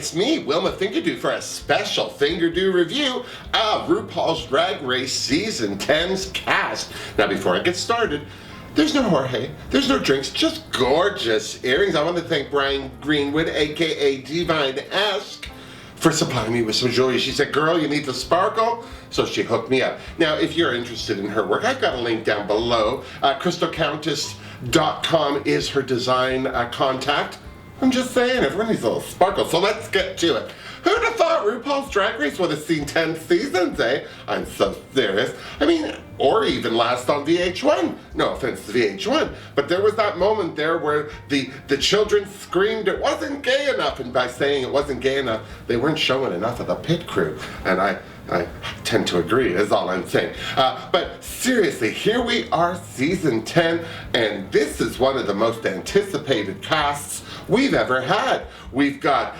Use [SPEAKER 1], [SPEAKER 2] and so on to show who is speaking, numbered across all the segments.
[SPEAKER 1] it's me, Wilma Fingerdoo, for a special Fingerdoo review of RuPaul's Drag Race Season 10's cast. Now before I get started, there's no Jorge, there's no drinks, just gorgeous earrings. I want to thank Brian Greenwood, aka Divine-esque, for supplying me with some jewelry. She said, girl, you need to sparkle, so she hooked me up. Now, if you're interested in her work, I've got a link down below. crystalcountess.com is her design contact. I'm just saying, everyone needs a little sparkle, so let's get to it. Who'd have thought RuPaul's Drag Race would have seen 10 seasons, eh? I'm so serious. I mean, or even last on VH1. No offense to VH1, but there was that moment there where the children screamed it wasn't gay enough, and by saying it wasn't gay enough, they weren't showing enough of the pit crew. And I tend to agree, is all I'm saying. But seriously, here we are, season 10, and this is one of the most anticipated casts we've ever had. We've got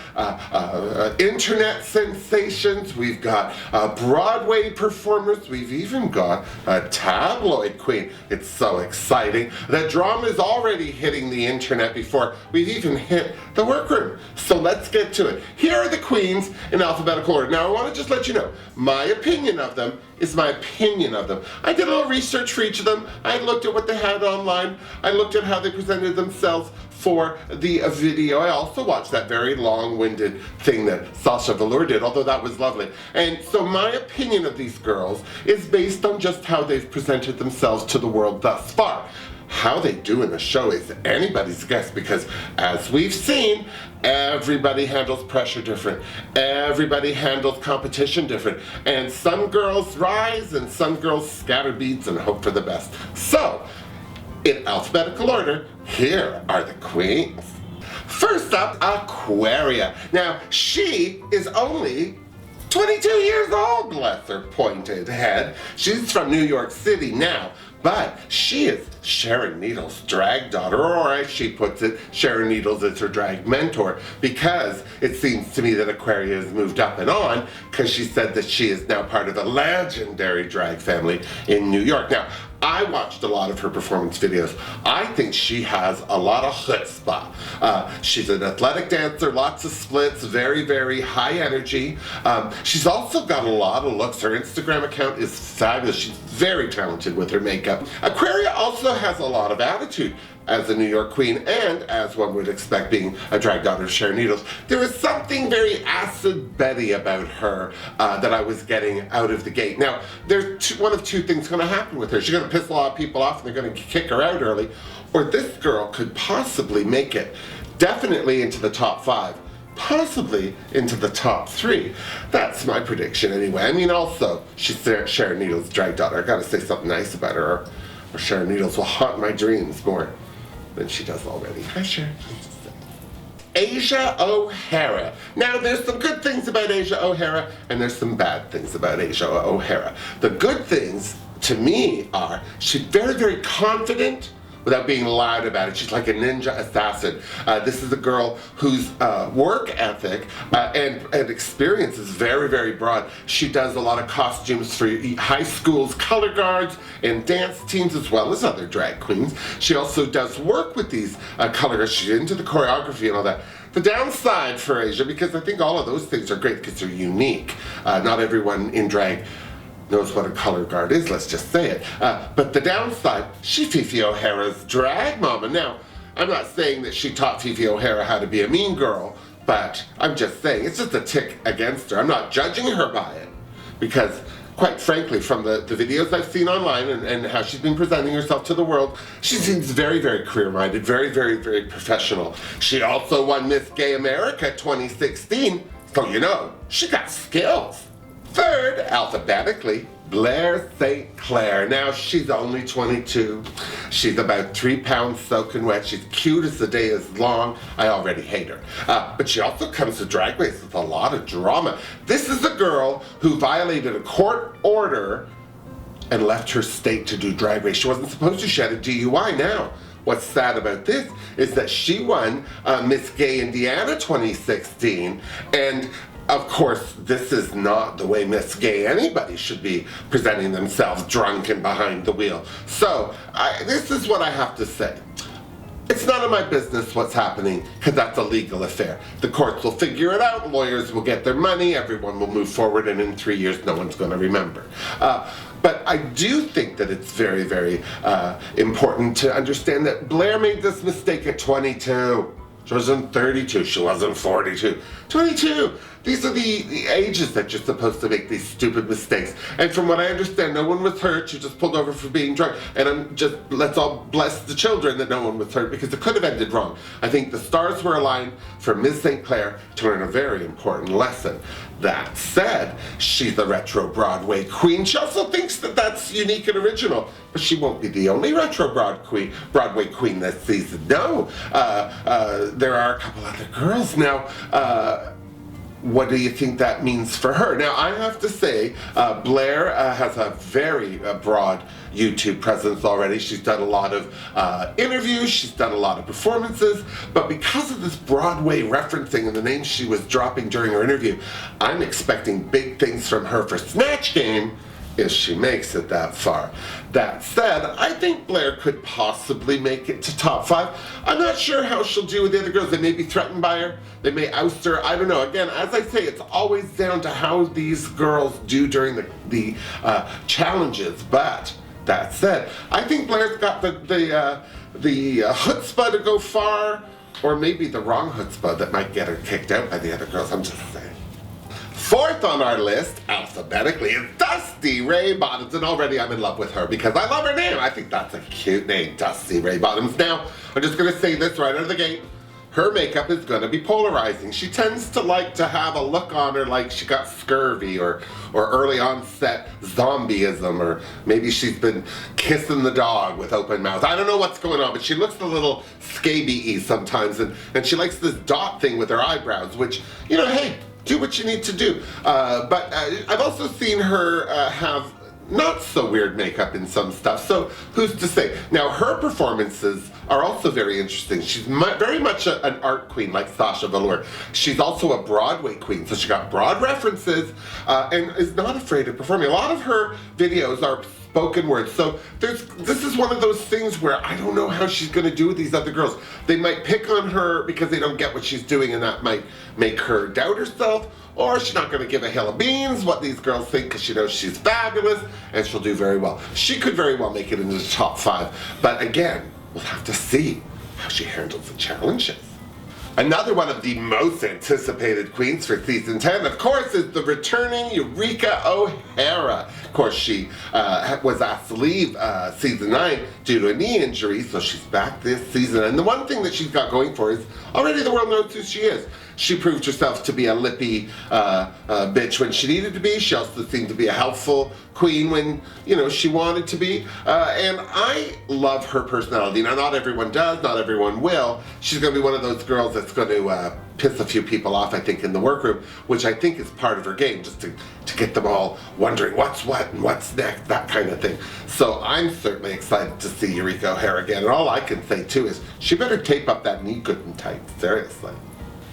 [SPEAKER 1] internet sensations, we've got Broadway performers, we've even got a tabloid queen. It's so exciting. The drama is already hitting the internet before we've even hit the workroom. So let's get to it. Here are the queens in alphabetical order. Now I want to just let you know, my opinion of them is my opinion of them. I did a little research for each of them. I looked at what they had online. I looked at how they presented themselves for the video. I also watched that very long-winded thing that Sasha Velour did, although that was lovely. And so my opinion of these girls is based on just how they've presented themselves to the world thus far. How they do in the show is anybody's guess, because as we've seen, everybody handles pressure different. Everybody handles competition different. And some girls rise and some girls scatter beads and hope for the best. So, in alphabetical order, here are the queens. First up, Aquaria. Now, she is only 22 years old, bless her pointed head. She's from New York City now, but she is Sharon Needles' drag daughter, or as she puts it, Sharon Needles is her drag mentor, because it seems to me that Aquaria has moved up and on, because she said that she is now part of the legendary drag family in New York. Now, I watched a lot of her performance videos. I think she has a lot of chutzpah. She's an athletic dancer, lots of splits, very, very high energy. She's also got a lot of looks. Her Instagram account is fabulous. She's very talented with her makeup. Aquaria also has a lot of attitude as a New York queen, and as one would expect, being a drag daughter of Sharon Needles. There is something very acid Betty about her that I was getting out of the gate. Now, there's one of two things going to happen with her. She's going to piss a lot of people off and they're going to kick her out early, or this girl could possibly make it definitely into the top 5. Possibly into the top 3. That's my prediction anyway. I mean, also, she's Sharon Needles' drag daughter. I gotta say something nice about her, or Sharon Needles will haunt my dreams more than she does already. Hi, Sharon. Asia O'Hara. Now, there's some good things about Asia O'Hara, and there's some bad things about Asia O'Hara. The good things, to me, are she's very, very confident without being loud about it. She's like a ninja assassin. This is a girl whose work ethic and experience is very, very broad. She does a lot of costumes for high schools, color guards, and dance teams, as well as other drag queens. She also does work with these color guards. She's into the choreography and all that. The downside for Asia, because I think all of those things are great because they're unique. Not everyone in drag knows what a color guard is, let's just say it. But the downside, she's Fifi O'Hara's drag mama. Now, I'm not saying that she taught Fifi O'Hara how to be a mean girl, but I'm just saying it's just a tick against her. I'm not judging her by it, because quite frankly, from the videos I've seen online and how she's been presenting herself to the world, she seems very, very career-minded, very, very, very professional. She also won Miss Gay America 2016, so you know, she got skills. Third, alphabetically, Blair St. Clair. Now, she's only 22. She's about 3 pounds soaking wet. She's cute as the day is long. I already hate her. But she also comes to Drag Race with a lot of drama. This is a girl who violated a court order and left her state to do Drag Race. She wasn't supposed to. She had a DUI now. What's sad about this is that she won Miss Gay Indiana 2016, and of course, this is not the way Miss Gay anybody should be presenting themselves, drunk and behind the wheel. So, this is what I have to say. It's It's none of my business what's happening, because that's a legal affair. The courts will figure it out, lawyers will get their money, everyone will move forward, and in 3 years no one's going to remember. But I do think that it's very, very important to understand that Blair made this mistake at 22. She wasn't 32, she wasn't 42. 22! These are the ages that you're supposed to make these stupid mistakes. And from what I understand, no one was hurt. She just pulled over for being drunk. And let's all bless the children that no one was hurt, because it could have ended wrong. I think the stars were aligned for Ms. St. Clair to learn a very important lesson. That said, she's a retro Broadway queen. She also thinks that that's unique and original, but she won't be the only retro Broadway queen this season. No, there are a couple other girls now. What do you think that means for her? Now, I have to say, Blair has a very broad YouTube presence already. She's done a lot of interviews, she's done a lot of performances, but because of this Broadway referencing and the names she was dropping during her interview, I'm expecting big things from her for Snatch Game, if she makes it that far. That said, I think Blair could possibly make it to top 5. I'm not sure how she'll do with the other girls. They may be threatened by her, they may oust her, I don't know. Again, as I say, it's always down to how these girls do during the challenges, but that said, I think Blair's got the chutzpah to go far, or maybe the wrong chutzpah that might get her kicked out by the other girls, I'm just saying. Fourth on our list, alphabetically, is Dusty Ray Bottoms, and already I'm in love with her because I love her name. I think that's a cute name, Dusty Ray Bottoms. Now, I'm just gonna say this right out of the gate. Her makeup is gonna be polarizing. She tends to like to have a look on her like she got scurvy or early onset zombieism, or maybe she's been kissing the dog with open mouth. I don't know what's going on, but she looks a little scaby-y sometimes, and she likes this dot thing with her eyebrows, which, you know, hey, do what you need to do. But I've also seen her have not so weird makeup in some stuff, so who's to say? Now, her performances are also very interesting. She's very much an art queen like Sasha Velour. She's also a Broadway queen, so she got broad references and is not afraid of performing. A lot of her videos are spoken word, so this is one of those things where I don't know how she's going to do with these other girls. They might pick on her because they don't get what she's doing, and that might make her doubt herself, or she's not going to give a hill of beans what these girls think because she knows she's fabulous and she'll do very well. She could very well make it into the top 5, but again, we'll have to see how she handles the challenges. Another one of the most anticipated queens for season 10, of course, is the returning Eureka O'Hara. Of course, she was asked to leave season 9 due to a knee injury, so she's back this season. And the one thing that she's got going for is already the world knows who she is. She proved herself to be a lippy bitch when she needed to be. She also seemed to be a helpful queen when, you know, she wanted to be. And I love her personality. Now, not everyone does, not everyone will. She's going to be one of those girls that's going to piss a few people off, I think, in the workroom, which I think is part of her game, just to get them all wondering what's what and what's next, that kind of thing. So I'm certainly excited to see Eureka O'Hara again. And all I can say, too, is she better tape up that knee good and tight, seriously.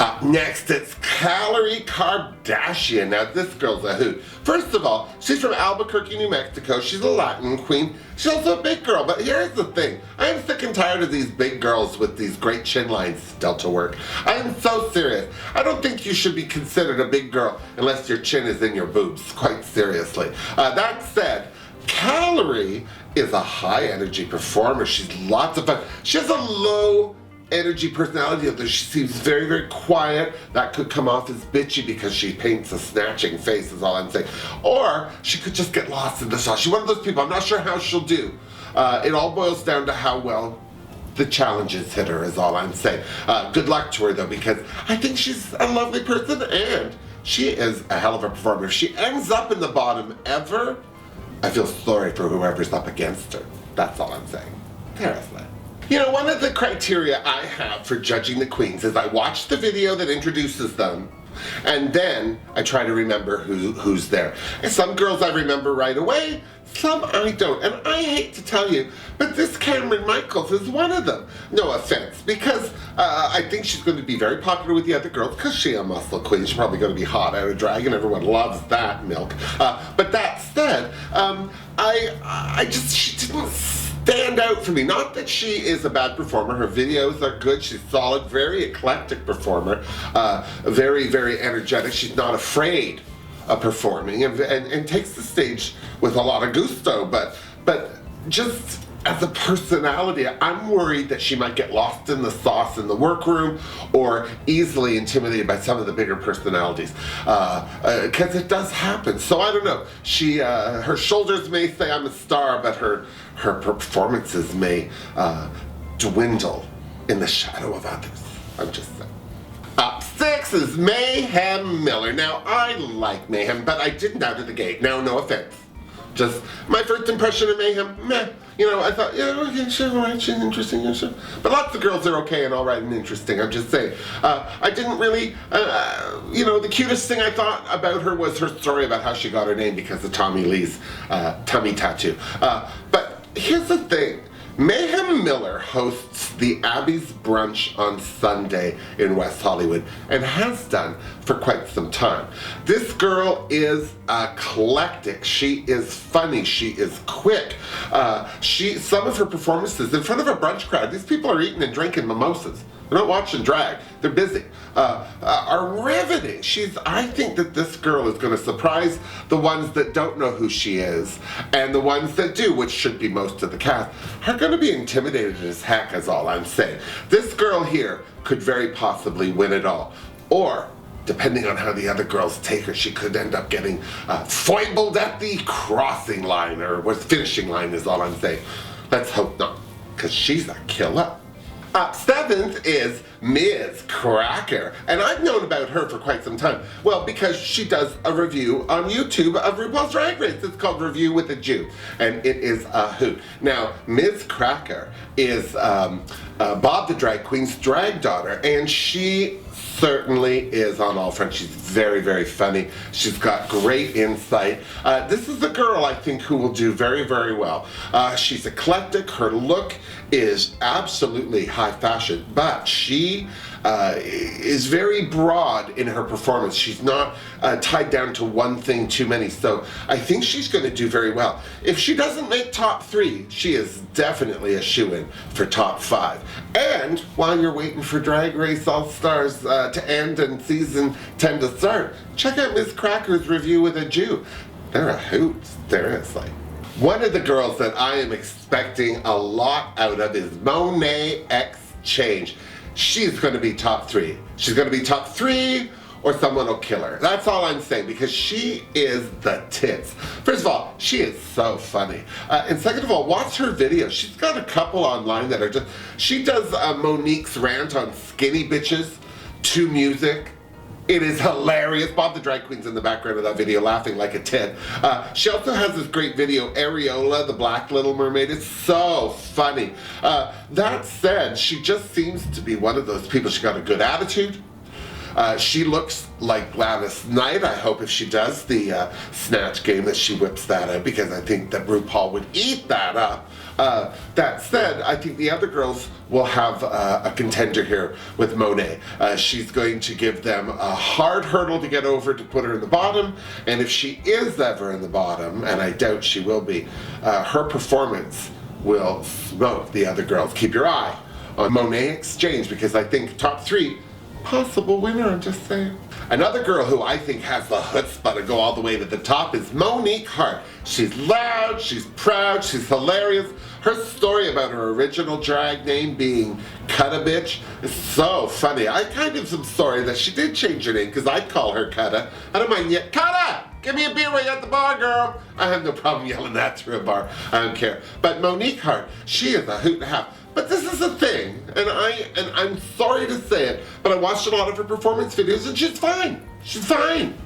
[SPEAKER 1] Up next, it's Calorie Kardashian. Now, this girl's a hoot. First of all, she's from Albuquerque, New Mexico. She's a Latin queen. She's also a big girl, but here's the thing. I am sick and tired of these big girls with these great chin lines still to work. I am so serious. I don't think you should be considered a big girl unless your chin is in your boobs, quite seriously. That said, Calorie is a high-energy performer. She's lots of fun. She has a low energy personality of this. She seems very, very quiet. That could come off as bitchy because she paints a snatching face, is all I'm saying. Or she could just get lost in the sauce. She's one of those people, I'm not sure how she'll do. It all boils down to how well the challenges hit her, is all I'm saying. Good luck to her, though, because I think she's a lovely person and she is a hell of a performer. If she ends up in the bottom ever, I feel sorry for whoever's up against her. That's all I'm saying. Seriously. You know, one of the criteria I have for judging the queens is I watch the video that introduces them, and then I try to remember who's there. And some girls I remember right away, some I don't. And I hate to tell you, but this Cameron Michaels is one of them. No offense, because I think she's going to be very popular with the other girls because she's a muscle queen. She's probably going to be hot out of drag, and everyone loves that milk. But that said, she didn't stand out for me. Not that she is a bad performer. Her videos are good. She's solid, very eclectic performer, very, very energetic. She's not afraid of performing and takes the stage with a lot of gusto. But just as a personality, I'm worried that she might get lost in the sauce in the workroom or easily intimidated by some of the bigger personalities, because it does happen. So I don't know. She, her shoulders may say I'm a star, but her performances may dwindle in the shadow of others. I'm just saying. Up 6 is Mayhem Miller. Now, I like Mayhem, but I didn't out of the gate. Now, no offense. Just my first impression of Mayhem, meh. You know, I thought, yeah, okay, sure, all right, she's interesting, yeah, sure. But lots of girls are okay and all right and interesting, I'm just saying. I didn't really, you know, the cutest thing I thought about her was her story about how she got her name because of Tommy Lee's tummy tattoo. But here's the thing. Mayhem Miller hosts the Abby's Brunch on Sunday in West Hollywood and has done for quite some time. This girl is eclectic. She is funny. She is quick. Some of her performances in front of a brunch crowd, these people are eating and drinking mimosas. They're not watching drag. They're busy. Are riveting. I think that this girl is going to surprise the ones that don't know who she is, and the ones that do, which should be most of the cast, are going to be intimidated as heck, is all I'm saying. This girl here could very possibly win it all. Or, depending on how the other girls take her, she could end up getting foibled at the crossing line, or finishing line is all I'm saying. Let's hope not, because she's a killer. Up 7th is Ms. Cracker, and I've known about her for quite some time. Well, because she does a review on YouTube of RuPaul's Drag Race. It's called Review with a Jew, and it is a hoot. Now, Ms. Cracker is Bob the Drag Queen's drag daughter, and she certainly is on all fronts. She's very, very funny. She's got great insight. This is a girl, I think, who will do very, very well. She's eclectic. Her look is absolutely high fashion, but she is very broad in her performance. She's not tied down to one thing too many, so I think she's going to do very well. If she doesn't make top 3, she is definitely a shoo-in for top 5. And while you're waiting for Drag Race All-Stars to end and season 10 to start, check out Ms. Cracker's Review with a Jew. They're a hoot, seriously. One of the girls that I am expecting a lot out of is Monet X Change. She's going to be top 3. She's going to be top 3, or someone will kill her. That's all I'm saying, because she is the tits. First of all, she is so funny. And second of all, watch her videos. She's got a couple online that are just... She does Monique's rant on skinny bitches to music. It is hilarious. Bob the Drag Queen's in the background of that video laughing like a tit. She also has this great video, Areola, the Black Little Mermaid. It's so funny. That said, she just seems to be one of those people. She got a good attitude. She looks like Gladys Knight. I hope if she does the Snatch game that she whips that out, because I think that RuPaul would eat that up. That said, I think the other girls will have a contender here with Monet. She's going to give them a hard hurdle to get over to put her in the bottom, and if she is ever in the bottom, and I doubt she will be, her performance will smoke the other girls. Keep your eye on Monet Exchange, because I think top 3, possible winner, I'm just saying. Another girl who I think has the chutzpah to go all the way to the top is Monique Hart. She's loud, she's proud, she's hilarious. Her story about her original drag name being Cutta Bitch is so funny. I kind of am sorry that she did change her name, because I'd call her Cutta. I don't mind yet. Cutta! Give me a beer while you're at the bar, girl. I have no problem yelling that through a bar. I don't care. But Monique Hart, she is a hoot and a half. But this is the thing, and I'm sorry to say it, but I watched a lot of her performance videos, and she's fine. She's fine.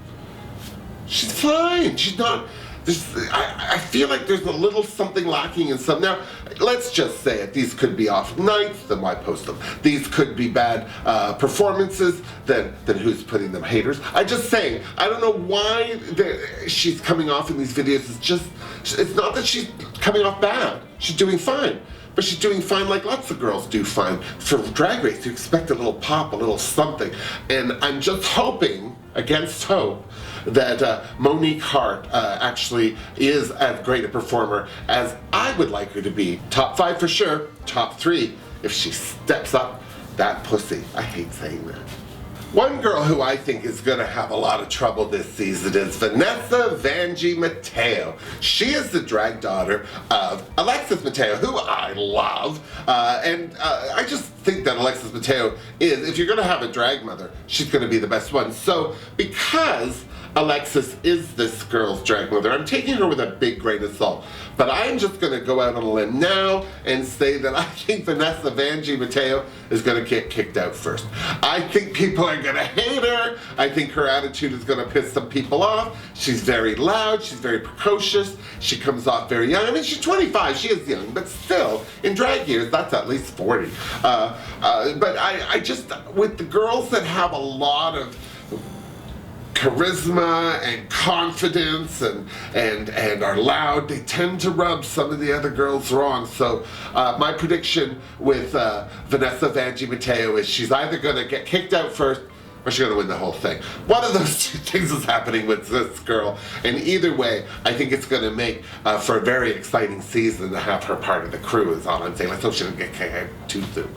[SPEAKER 1] She's fine. She's not... I feel like there's a little something lacking in some. Now, let's just say it. These could be off nights, then why post them? These could be bad performances, then who's putting them? Haters. I'm just saying, I don't know why she's coming off in these videos. It's not that she's coming off bad. She's doing fine. but she's doing fine like lots of girls do fine. For Drag Race, you expect a little pop, a little something. And I'm just hoping, against hope, that Monique Hart actually is as great a performer as I would like her to be. Top 5 for sure, top 3 if she steps up that pussy. I hate saying that. One girl who I think is going to have a lot of trouble this season is Vanessa Mateo. She is the drag daughter of Alexis Mateo, who I love. And I just think that Alexis Mateo is, if you're going to have a drag mother, she's going to be the best one. So because Alexis is this girl's drag mother, I'm taking her with a big grain of salt. But I'm just going to go out on a limb now and say that I think Vanessa Mateo is going to get kicked out first. I think people are going to hate her. I think her attitude is going to piss some people off. She's very loud. She's very precocious. She comes off very young. I mean, she's 25. She is young. But still, in drag years, that's at least 40. But I just, with the girls that have a lot of charisma and confidence and are loud, they tend to rub some of the other girls wrong. So my prediction with Vanessa Mateo is she's either going to get kicked out first or she's going to win the whole thing. One of those two things is happening with this girl, and either way, I think it's going to make for a very exciting season to have her part of the crew is all I'm saying. Let's hope she doesn't get kicked out too soon.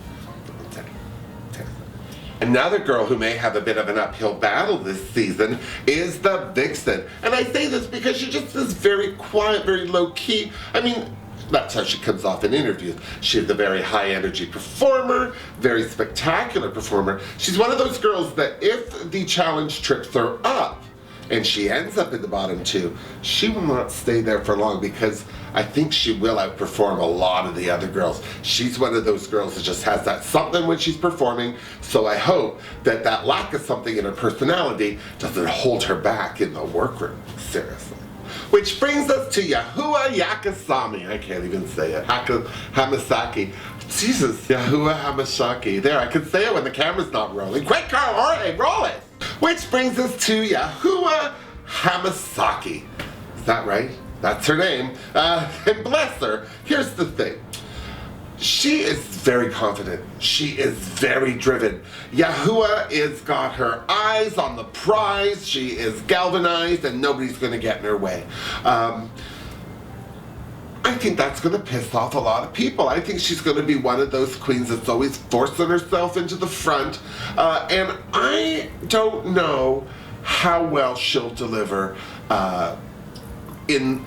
[SPEAKER 1] Another girl who may have a bit of an uphill battle this season is the Vixen. And I say this because she just is very quiet, very low-key. I mean, that's how she comes off in interviews. She's a very high-energy performer, very spectacular performer. She's one of those girls that if the challenge trips her up and she ends up in the bottom 2, she will not stay there for long because I think she will outperform a lot of the other girls. She's one of those girls that just has that something when she's performing, so I hope that that lack of something in her personality doesn't hold her back in the workroom. Seriously. Which brings us to Yahuwah Yakasami. I can't even say it. Hamasaki. Jesus. Yahuwah Hamasaki. There, I can say it when the camera's not rolling. Quick, Carl, roll it. Which brings us to Yahuwah Hamasaki. Is that right? That's her name. And bless her. Here's the thing. She is very confident. She is very driven. Yahuwah has got her eyes on the prize. She is galvanized and nobody's going to get in her way. I think that's going to piss off a lot of people. I think she's going to be one of those queens that's always forcing herself into the front. And I don't know how well she'll deliver in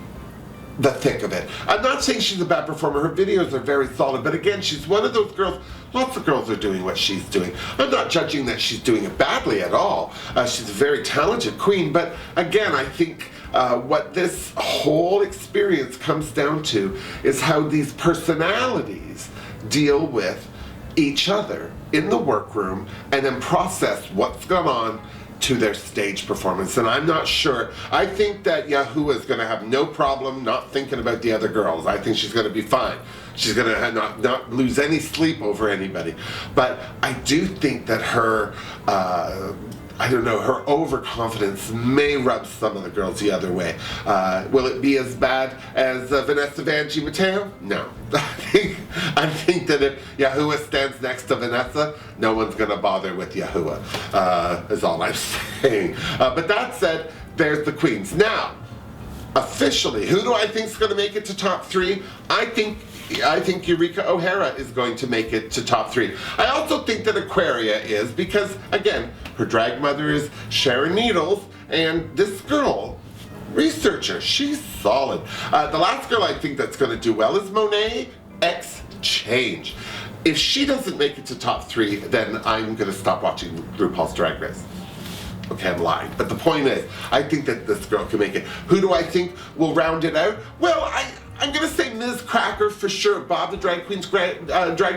[SPEAKER 1] the thick of it. I'm not saying she's a bad performer. Her videos are very solid. But again, she's one of those girls. Lots of girls are doing what she's doing. I'm not judging that she's doing it badly at all. She's a very talented queen. But again, I think what this whole experience comes down to is how these personalities deal with each other in the workroom and then process what's gone on to their stage performance. And I'm not sure. I think that Yahuwah is going to have no problem not thinking about the other girls. I think she's going to be fine. She's going to not lose any sleep over anybody. But I do think that her I don't know, her overconfidence may rub some of the girls the other way. Will it be as bad as Vanessa Mateo? No. I think that if Yahuwah stands next to Vanessa, no one's going to bother with Yahuwah, is all I'm saying. But that said, there's the queens. Now, officially, who do I think is going to make it to top 3? I think Eureka O'Hara is going to make it to top 3. I also think that Aquaria is because, again, her drag mother is Sharon Needles, and this girl, researcher, she's solid. The last girl I think that's going to do well is Monet X Change. If she doesn't make it to top 3, then I'm going to stop watching RuPaul's Drag Race. Okay, I'm lying. But the point is, I think that this girl can make it. Who do I think will round it out? Well, I'm going to say Ms. Cracker for sure. Bob the Drag Queen's drag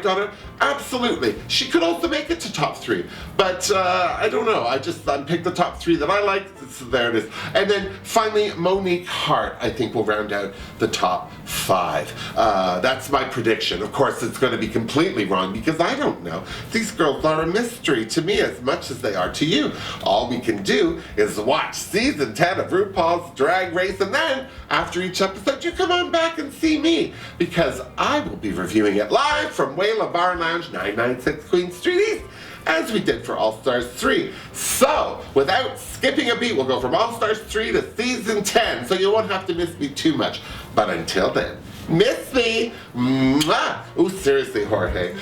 [SPEAKER 1] daughter, absolutely. She could also make it to top 3. But I don't know. I picked the top 3 that I like. So there it is. And then finally, Monique Hart, I think, will round out the top 5. That's my prediction. Of course, it's going to be completely wrong because I don't know. These girls are a mystery to me as much as they are to you. All we can do is watch season 10 of RuPaul's Drag Race, and then after each episode, you come on back back and see me, because I will be reviewing it live from Wilma Bar Lounge, 996 Queen Street East, as we did for All Stars 3. So, without skipping a beat, we'll go from All Stars 3 to Season 10, so you won't have to miss me too much. But until then, miss me! Mwah! Oh, seriously, Jorge,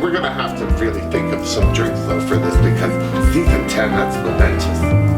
[SPEAKER 1] we're gonna have to really think of some drinks, though, for this, because Season 10, that's momentous.